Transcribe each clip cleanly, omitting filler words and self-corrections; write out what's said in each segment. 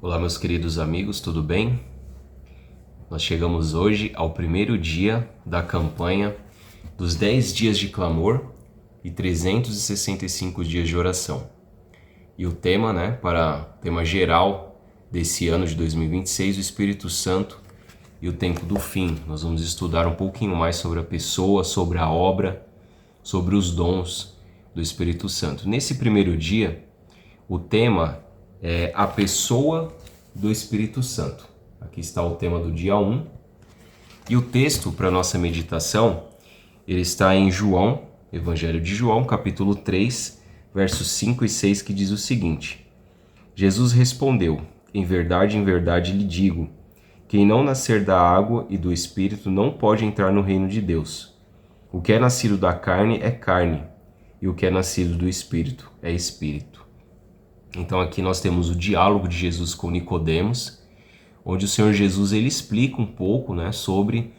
Olá, meus queridos amigos, tudo bem? Nós chegamos hoje ao primeiro dia da campanha dos 10 dias de clamor e 365 dias de oração. E o tema, tema geral desse ano de 2026, o Espírito Santo e o tempo do fim. Nós vamos estudar um pouquinho mais sobre a pessoa, sobre a obra, sobre os dons do Espírito Santo. Nesse primeiro dia, o tema é a pessoa do Espírito Santo. Aqui está o tema do dia 1. E o texto para nossa meditação, ele está em João, Evangelho de João, capítulo 3, versos 5 e 6, que diz o seguinte: Jesus respondeu: em verdade lhe digo, quem não nascer da água e do Espírito não pode entrar no reino de Deus. O que é nascido da carne é carne, e o que é nascido do Espírito é Espírito. Então aqui nós temos o diálogo de Jesus com Nicodemos, onde o Senhor Jesus ele explica um pouco sobre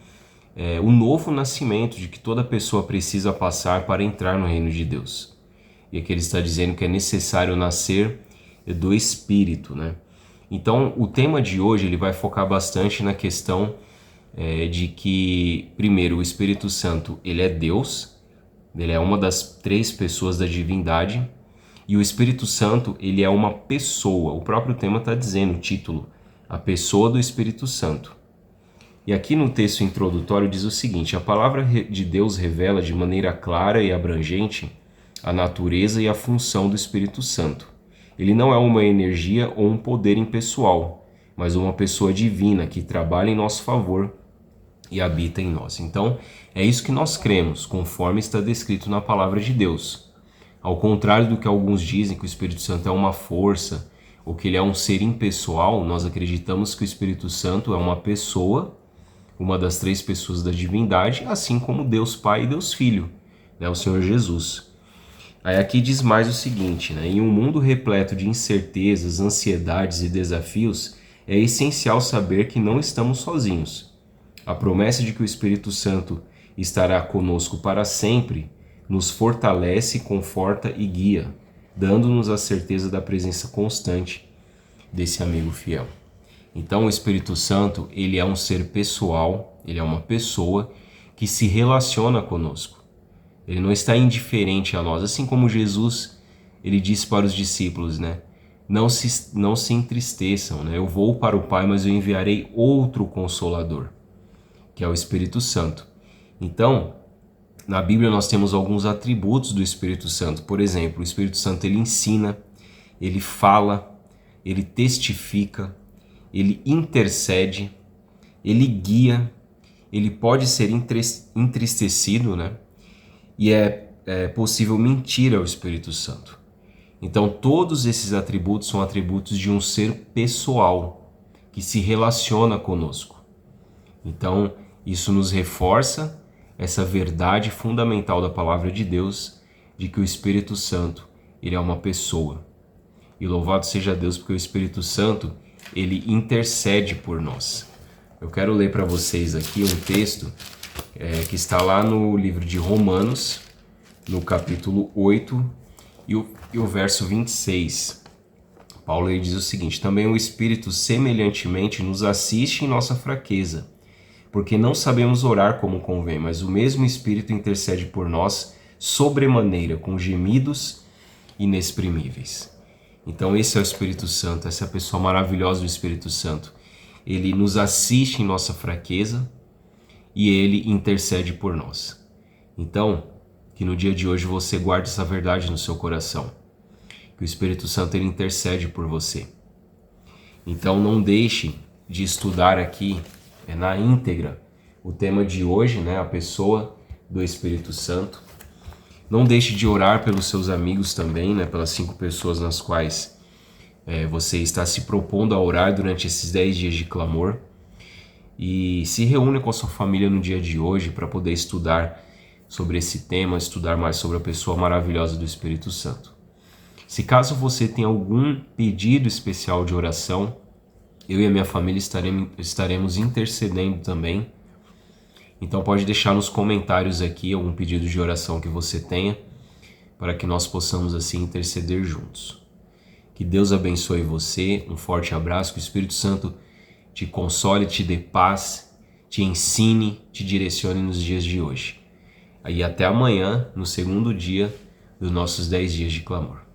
o novo nascimento de que toda pessoa precisa passar para entrar no reino de Deus. E aqui ele está dizendo que é necessário nascer do Espírito. Então o tema de hoje ele vai focar bastante na questão de que, primeiro, o Espírito Santo ele é Deus, ele é uma das três pessoas da divindade. E o Espírito Santo, ele é uma pessoa. O próprio tema está dizendo, o título, a pessoa do Espírito Santo. E aqui no texto introdutório diz o seguinte: a palavra de Deus revela de maneira clara e abrangente a natureza e a função do Espírito Santo. Ele não é uma energia ou um poder impessoal, mas uma pessoa divina que trabalha em nosso favor e habita em nós. Então, é isso que nós cremos, conforme está descrito na palavra de Deus. Ao contrário do que alguns dizem, que o Espírito Santo é uma força ou que ele é um ser impessoal, nós acreditamos que o Espírito Santo é uma pessoa, uma das três pessoas da divindade, assim como Deus Pai e Deus Filho, o Senhor Jesus. Aí aqui diz mais o seguinte: em um mundo repleto de incertezas, ansiedades e desafios, é essencial saber que não estamos sozinhos. A promessa de que o Espírito Santo estará conosco para sempre nos fortalece, conforta e guia, dando-nos a certeza da presença constante desse amigo fiel. Então o Espírito Santo, ele é um ser pessoal, ele é uma pessoa que se relaciona conosco. Ele não está indiferente a nós, assim como Jesus, ele disse para os discípulos, não se entristeçam, eu vou para o Pai, mas eu enviarei outro Consolador, que é o Espírito Santo. Então, na Bíblia nós temos alguns atributos do Espírito Santo. Por exemplo, o Espírito Santo ele ensina, ele fala, ele testifica, ele intercede, ele guia, ele pode ser entristecido, e é possível mentir ao Espírito Santo. Então todos esses atributos são atributos de um ser pessoal, que se relaciona conosco. Então isso nos reforça essa verdade fundamental da palavra de Deus, de que o Espírito Santo, ele é uma pessoa. E louvado seja Deus, porque o Espírito Santo, ele intercede por nós. Eu quero ler para vocês aqui um texto que está lá no livro de Romanos, no capítulo 8 e o verso 26. Paulo ele diz o seguinte: também o Espírito semelhantemente nos assiste em nossa fraqueza, porque não sabemos orar como convém, mas o mesmo Espírito intercede por nós sobremaneira, com gemidos inexprimíveis. Então esse é o Espírito Santo, essa é a pessoa maravilhosa do Espírito Santo. Ele nos assiste em nossa fraqueza e ele intercede por nós. Então, que no dia de hoje você guarde essa verdade no seu coração, que o Espírito Santo ele intercede por você. Então não deixe de estudar aqui na íntegra o tema de hoje, a pessoa do Espírito Santo. Não deixe de orar pelos seus amigos também, pelas 5 pessoas nas quais você está se propondo a orar durante esses 10 dias de clamor. E se reúne com a sua família no dia de hoje para poder estudar sobre esse tema, estudar mais sobre a pessoa maravilhosa do Espírito Santo. Se caso você tem algum pedido especial de oração, eu e a minha família estaremos intercedendo também. Então pode deixar nos comentários aqui algum pedido de oração que você tenha, para que nós possamos assim interceder juntos. Que Deus abençoe você, um forte abraço, que o Espírito Santo te console, te dê paz, te ensine, te direcione nos dias de hoje. E até amanhã, no segundo dia dos nossos 10 dias de clamor.